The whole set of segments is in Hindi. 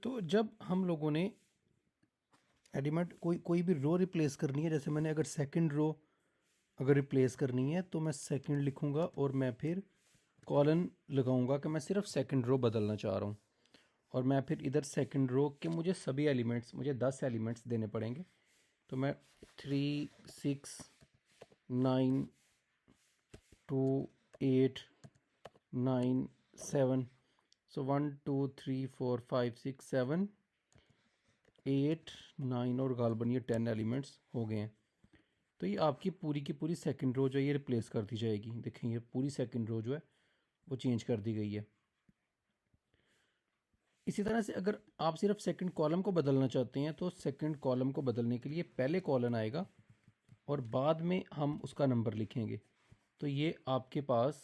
तो जब हम लोगों ने एलिमेंट कोई कोई भी रो रिप्लेस करनी है, जैसे मैंने अगर सेकंड रो अगर रिप्लेस करनी है तो मैं सेकंड लिखूंगा और मैं फिर कॉलन लगाऊंगा कि मैं सिर्फ सेकंड रो बदलना चाह रहा हूँ। और मैं फिर इधर सेकंड रो के मुझे सभी एलिमेंट्स, मुझे 10 एलिमेंट्स देने पड़ेंगे। तो मैं 3, 6, 9, 2, 8, 9, 7, सो 1, 2, 3, 4, 5, 6, 7, 8, 9 और गालबन ये 10 एलिमेंट्स हो गए हैं। तो ये आपकी पूरी की पूरी सेकंड रो जो है ये रिप्लेस कर दी जाएगी। देखें ये पूरी सेकंड रो जो है वो चेंज कर दी गई है। इसी तरह से अगर आप सिर्फ सेकंड कॉलम को बदलना चाहते हैं तो सेकंड कॉलम को बदलने के लिए पहले कॉलन आएगा और बाद में हम उसका नंबर लिखेंगे। तो ये आपके पास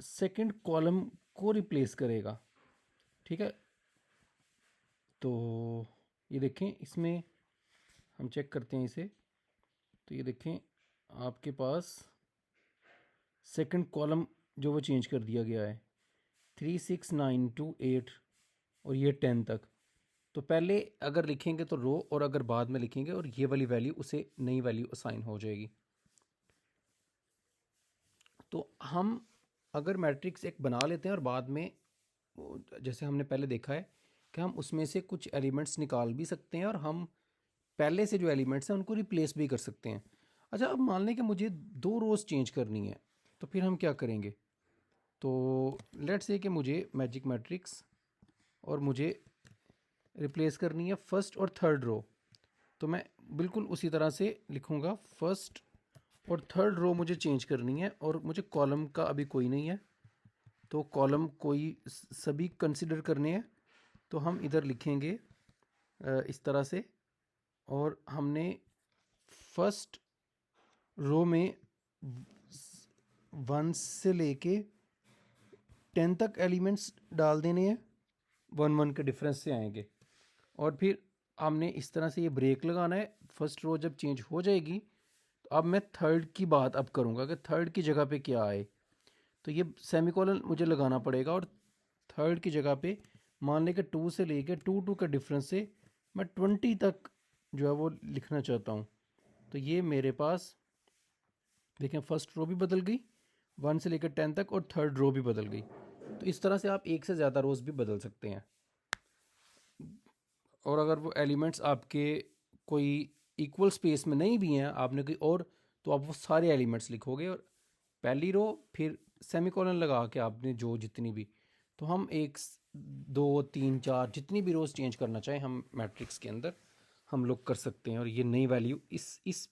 सेकंड कॉलम को रिप्लेस करेगा। ठीक है, तो ये देखें, इसमें हम चेक करते हैं इसे। तो ये देखें आपके पास सेकंड कॉलम जो वो चेंज कर दिया गया है 3, 6, 9 to 8 और ये 10 तक। तो पहले अगर लिखेंगे तो रो, और अगर बाद में लिखेंगे और ये वाली वैल्यू उसे नई वैल्यू असाइन हो जाएगी। तो हम अगर मैट्रिक्स एक बना लेते हैं और बाद में जैसे हमने पहले देखा है कि हम उसमें से कुछ एलिमेंट्स निकाल भी सकते हैं और हम पहले से जो एलिमेंट्स हैं उनको रिप्लेस भी कर सकते हैं। अच्छा, अब मान लें कि मुझे 2 रोज़ चेंज करनी है, तो फिर हम क्या करेंगे? तो लेट्स से कि मुझे मैजिक मैट्रिक्स और मुझे रिप्लेस करनी है फर्स्ट और थर्ड रो। तो मैं बिल्कुल उसी तरह से लिखूँगा, फर्स्ट और थर्ड रो मुझे चेंज करनी है और मुझे कॉलम का अभी कोई नहीं है, तो कॉलम कोई सभी कंसिडर करने हैं। तो हम इधर लिखेंगे इस तरह से, और हमने फर्स्ट रो में 1 से लेके 10 तक एलिमेंट्स डाल देने हैं, 1 1 के डिफरेंस से आएंगे। और फिर हमने इस तरह से ये ब्रेक लगाना है। फर्स्ट रो जब चेंज हो जाएगी तो अब मैं थर्ड की बात अब करूँगा कि थर्ड की जगह पे क्या आए। तो ये सेमीकोलन मुझे लगाना पड़ेगा और थर्ड की जगह पे मान लें कि 2 से लेके 2 2 के डिफरेंस से मैं 20 तक जो है वो लिखना चाहता हूँ। तो ये मेरे पास देखें फर्स्ट रो भी बदल गई 1 से लेकर 10 तक और थर्ड रो भी बदल गई। तो इस तरह से आप एक से ज़्यादा रोज़ भी बदल सकते हैं। और अगर वो एलिमेंट्स आपके कोई इक्वल स्पेस में नहीं भी हैं, आपने कोई और, तो आप वो सारे एलिमेंट्स लिखोगे और पहली रो फिर सेमीकोलन लगा के आपने जो जितनी भी, तो हम 1, 2, 3, 4 जितनी भी रोज़ चेंज करना चाहें हम मैट्रिक्स के अंदर हम लोग कर सकते हैं। और ये नई वैल्यू इस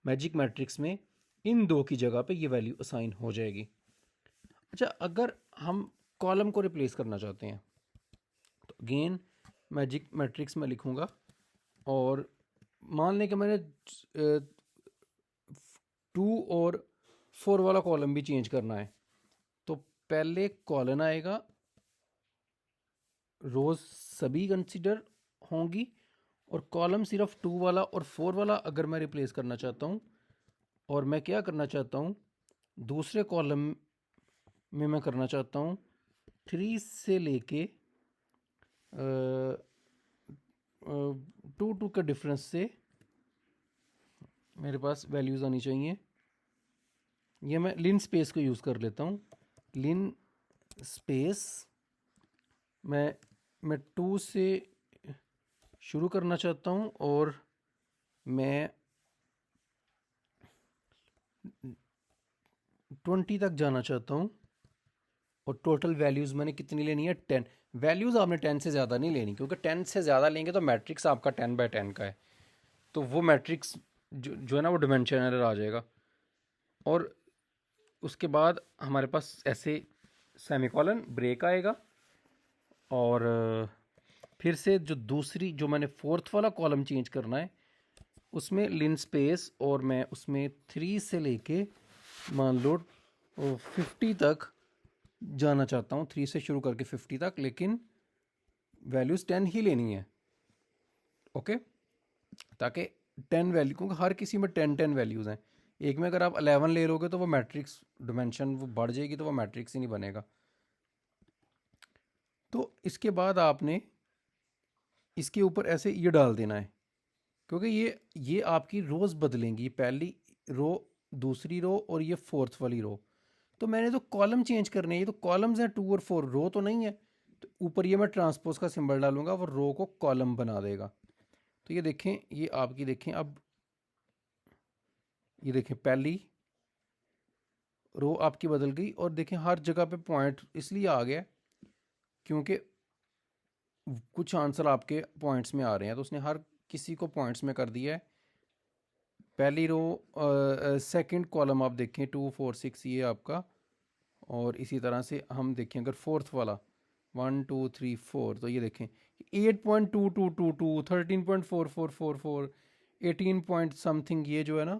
मैजिक मैट्रिक्स में इन 2 की जगह पे ये वैल्यू असाइन हो जाएगी। अच्छा, अगर हम कॉलम को रिप्लेस करना चाहते हैं तो अगेन मैजिक मैट्रिक्स में लिखूँगा और मान लें कि मैंने 2 और 4 वाला कॉलम भी चेंज करना है। तो पहले कॉलन आएगा, रोज सभी कंसिडर होंगी, और कॉलम सिर्फ 2 वाला और 4 वाला अगर मैं रिप्लेस करना चाहता हूँ। और मैं क्या करना चाहता हूँ, दूसरे कॉलम में मैं करना चाहता हूँ 3 से लेके 2 2 के डिफरेंस से मेरे पास वैल्यूज़ आनी चाहिए। ये मैं लिन स्पेस को यूज़ कर लेता हूँ। लिन स्पेस मैं 2 से शुरू करना चाहता हूँ और मैं 20 तक जाना चाहता हूँ। और टोटल वैल्यूज़ मैंने कितनी लेनी है, 10 वैल्यूज़। आपने 10 से ज़्यादा नहीं लेनी, क्योंकि 10 से ज़्यादा लेंगे तो मैट्रिक्स आपका 10/10 का है, तो वो मैट्रिक्स जो है ना वो डिमेंशन एरर आ जाएगा। और उसके बाद हमारे पास ऐसे सेमीकोलन ब्रेक आएगा और फिर से जो दूसरी जो मैंने फोर्थ वाला कॉलम चेंज करना है उसमें लिन स्पेस, और मैं उसमें 3 से लेके मान लो 50 तक जाना चाहता हूँ, 3 से शुरू करके 50 तक, लेकिन वैल्यूज़ 10 ही लेनी है। ओके, ताकि 10 वैल्यू, क्योंकि हर किसी में 10 वैल्यूज़ हैं। एक में अगर आप 11 ले लोगे तो वो मैट्रिक्स डिमेंशन वो बढ़ जाएगी, तो वो मैट्रिक्स ही नहीं बनेगा। तो इसके बाद आपने इसके ऊपर ऐसे ये डाल देना है, क्योंकि ये आपकी रोज़ बदलेंगी, पहली रो, दूसरी रो और ये फोर्थ वाली रो। तो मैंने तो कॉलम चेंज करने हैं, ये तो कॉलम्स हैं 2 और 4, रो तो नहीं है। तो ऊपर ये मैं ट्रांसपोज का सिंबल डालूंगा, वो रो को कॉलम बना देगा। तो ये देखें, ये आपकी देखें अब, ये देखें पहली रो आपकी बदल गई, और देखें हर जगह पे पॉइंट इसलिए आ गया क्योंकि कुछ आंसर आपके पॉइंट्स में आ रहे हैं, तो उसने हर किसी को पॉइंट्स में कर दिया है। पहली रो, सेकंड कॉलम आप देखें 2 4 6 ये आपका, और इसी तरह से हम देखें अगर फोर्थ वाला 1 2 3 4, तो ये देखें 8.2222, 13.4444, 18 पॉइंट समथिंग ये जो है ना,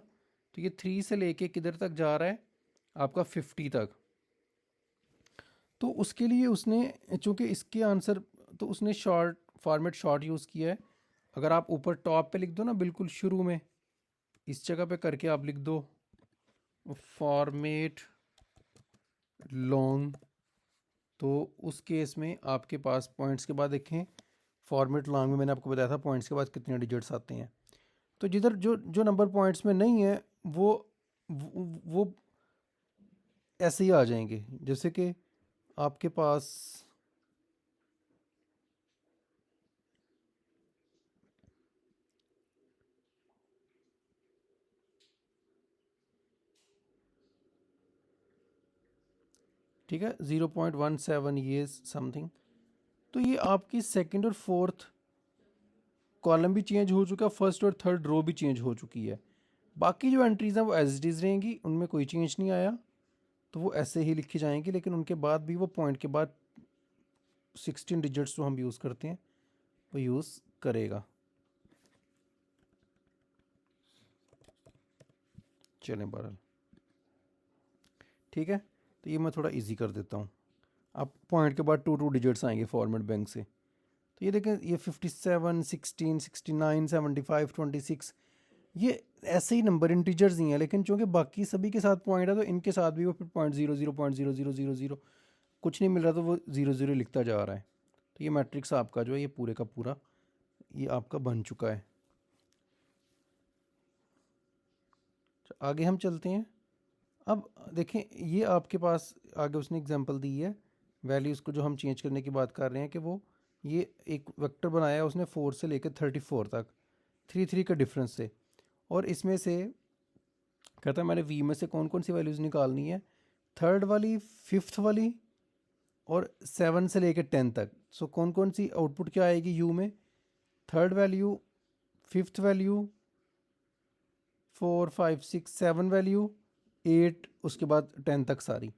तो ये 3 से लेके किधर तक जा रहा है आपका 50 तक। तो उसके लिए उसने चूँकि इसके आंसर, तो उसने शॉर्ट फॉर्मेट शॉर्ट यूज़ किया है। अगर आप ऊपर टॉप पे लिख दो ना, बिल्कुल शुरू में इस जगह पे करके आप लिख दो फॉर्मेट लॉन्ग, तो उस केस में आपके पास पॉइंट्स के बाद देखें, फॉर्मेट लॉन्ग में मैंने आपको बताया था पॉइंट्स के बाद कितने डिजिट्स आते हैं। तो जिधर जो जो नंबर पॉइंट्स में नहीं है वो ऐसे ही आ जाएंगे, जैसे कि आपके पास ठीक है 0.17 ये समथिंग। तो ये आपकी सेकंड और फोर्थ कॉलम भी चेंज हो चुका है, फर्स्ट और थर्ड रो भी चेंज हो चुकी है। बाकी जो एंट्रीज हैं वो एज इट इज़ रहेंगी, उनमें कोई चेंज नहीं आया, तो वो ऐसे ही लिखी जाएंगी। लेकिन उनके बाद भी वो पॉइंट के बाद 16 डिजिट्स जो हम यूज़ करते हैं वो यूज़ करेगा। चलें बहरहाल, ठीक है। तो ये मैं थोड़ा इजी कर देता हूँ। अब पॉइंट के बाद 2 डिजिट्स आएंगे फॉर्मेट बैंक से। तो ये देखें, ये 57 16 69 75 26, ये ऐसे ही नंबर इंटीजर्स ही हैं, लेकिन चूंकि बाकी सभी के साथ पॉइंट है तो इनके साथ भी वो फिर 0.00 कुछ नहीं मिल रहा, तो वो 0 लिखता जा रहा है। तो ये मैट्रिक्स आपका जो है ये पूरे का पूरा ये आपका बन चुका है। आगे हम चलते हैं। अब देखें, ये आपके पास आगे उसने एग्जांपल दी है वैल्यूज़ को, जो हम चेंज करने की बात कर रहे हैं कि वो ये एक वेक्टर बनाया है उसने 4 से लेकर 34 तक, 3 का डिफरेंस से। और इसमें से कहता है मैंने वी में से कौन कौन सी वैल्यूज़ निकालनी है, थर्ड वाली, फिफ्थ वाली और 7 से लेकर 10 तक। सो कौन कौन सी आउटपुट क्या आएगी यू में, third value, fifth value, 4 5 6 7 value, 8, उसके बाद 10 तक सारी।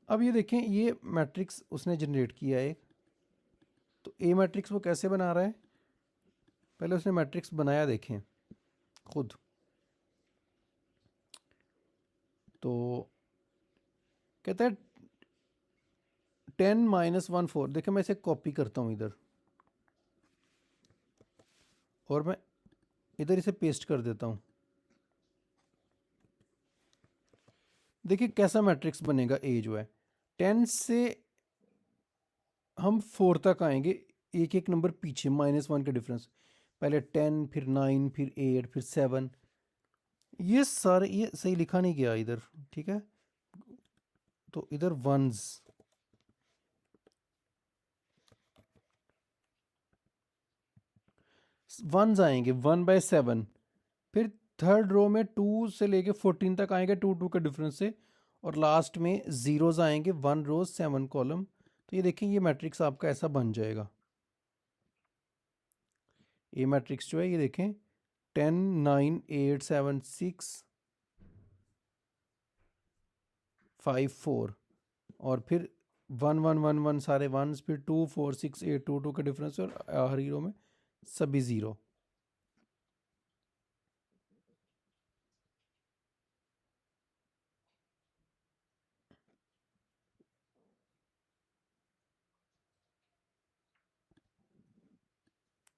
अब ये देखें, ये मैट्रिक्स उसने जनरेट किया है। तो ए मैट्रिक्स वो कैसे बना रहा है, पहले उसने मैट्रिक्स बनाया देखें खुद। तो कहता है 10 -1 4, देखें मैं इसे कॉपी करता हूँ इधर और मैं इधर इसे पेस्ट कर देता हूँ। देखिए कैसा मैट्रिक्स बनेगा। ए जो है 10 से हम 4 तक आएंगे, एक एक नंबर पीछे -1 का डिफरेंस, पहले 10 फिर 9 फिर 8 फिर 7, ये सारे ये सही लिखा नहीं गया इधर, ठीक है। तो इधर वंस आएंगे 1/7, फिर थर्ड रो में 2 से लेके 14 तक आएंगे 2 का डिफरेंस से, और लास्ट में जीरोज आएंगे 1 रोज 7 कॉलम। तो ये देखें, ये मैट्रिक्स आपका ऐसा बन जाएगा। ये मैट्रिक्स जो है ये देखें 10 9 8 7 6 5 4, और फिर 1 1 1 1 सारे वंस, फिर 2 4 6 8 2 का डिफरेंस, और हर हीरो में सभी ज़ीरो।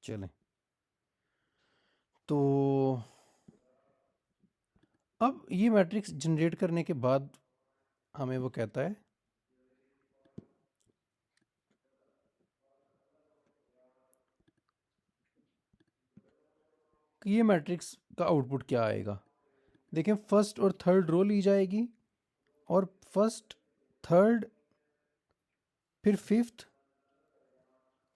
चलें, तो अब ये मैट्रिक्स जनरेट करने के बाद हमें वो कहता है कि ये मैट्रिक्स का आउटपुट क्या आएगा। देखें, फर्स्ट और थर्ड रो ली जाएगी और फर्स्ट, थर्ड, फिर फिफ्थ,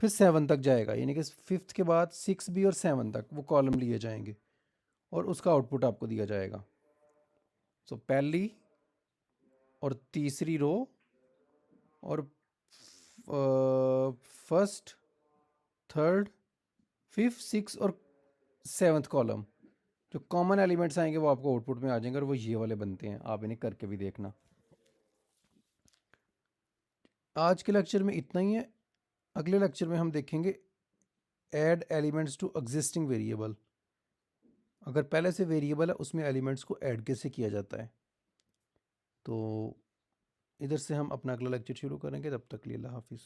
फिर सेवन तक जाएगा, यानी कि फिफ्थ के बाद 6 भी और 7 तक वो कॉलम लिए जाएंगे और उसका आउटपुट आपको दिया जाएगा। सो पहली और तीसरी रो और फर्स्ट, थर्ड, फिफ्थ, सिक्स और सेवन्थ कॉलम, जो कॉमन एलिमेंट्स आएंगे वो आपको आउटपुट में आ जाएंगे और वो ये वाले बनते हैं। आप इन्हें करके भी देखना। आज के लेक्चर में इतना ही है। अगले लेक्चर में हम देखेंगे add elements to existing variable. अगर पहले से वेरिएबल है उसमें एलिमेंट्स को ऐड कैसे किया जाता है। तो इधर से हम अपना अगला लेक्चर शुरू करेंगे। तब तक के लिए अल्लाह हाफिज़।